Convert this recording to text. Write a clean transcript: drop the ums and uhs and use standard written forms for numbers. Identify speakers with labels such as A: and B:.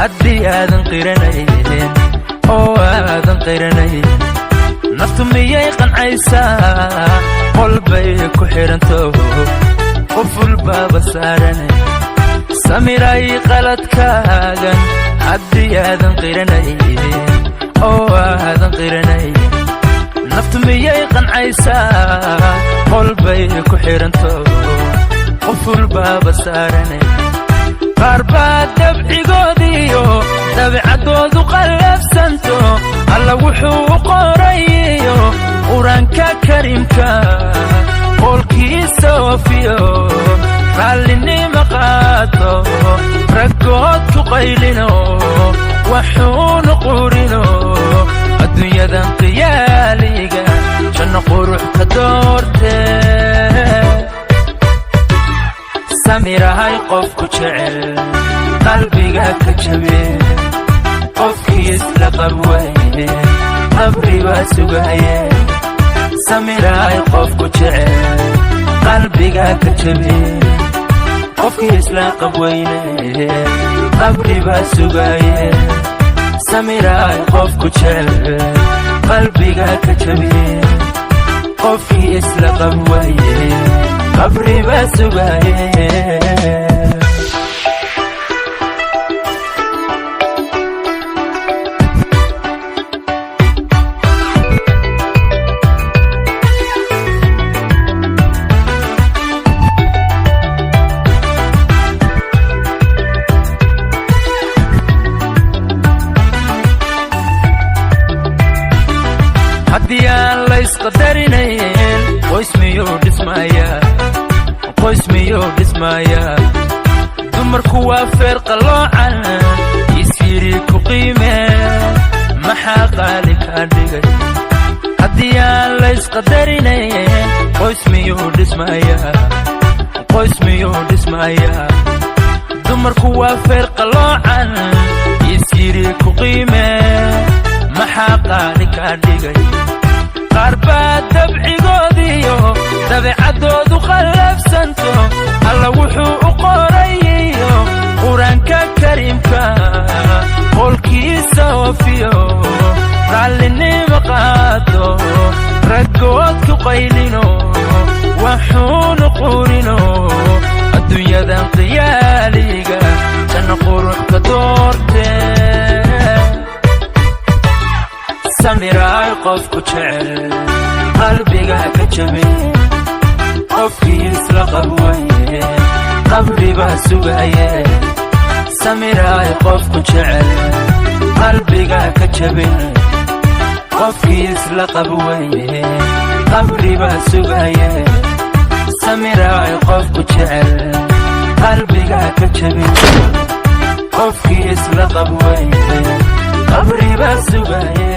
A: haddii aadan qiranaynin oo aadan qiranaynin naftu miyay qancaysaa qolbay ku xiranto qof walbaaba saaran samiray qaladkaagan haddii aadan qiranaynin oo aadan qiranaynin naftu miyay qancaysaa qolbay ku xiranto qof walbaaba saaran qaar baa dabcigoodiyo dabeecadoodu qallafsanto alla wuxuu u qorayiyo qur-aanka kariimka qolkiisa oofiyo raallinima qaato raggood ku qaylino waxuunu qurino adduunyadan qiyaaliga janno qurux ka doortee samirahay qofku jecel qalbiga ka jabe qofkii isla qabwaye qabri baa sugaye samirahay qofku jecel qalbiga ka jabe qofkii isla qabwayne qabri baa sugaye samirahay qofku jecel qalbiga ka jabe qofkii isla qabwaye qabri baa sugaye haddii aan la isqadarinayn qoys miyuu dhismayaa dumarku waa feer qaloocan isyiri ku qiimee maxaa qaali kaa dhigay haddii aan la isqadarinayn qoys miyuu dhismayaa dumarku waa feer qaloocan isyiri ku qiimee maxaa qaali kaa dhigay qaar baa dabcigoodiyo dabeecadoodu qallafsanto alla wuxuu u qorayiyo qur-aanka kariimka qolkiisa oofiyo raallinima qaato raggood ku qaylino waxuunu qurino adduunyadan qiyaaliga janno qurux ka doortee samiraay qofku jecel qalbiga ka jabe qofkii isla qabwaye qabri baa sugaye samiraay qofku jecel qalbiga ka jabe qofkii isla qabwaye qabri baa sugaye samiraay qofku jecel qalbiga ka jabe qofkii isla qabwaye qabri baa sugaye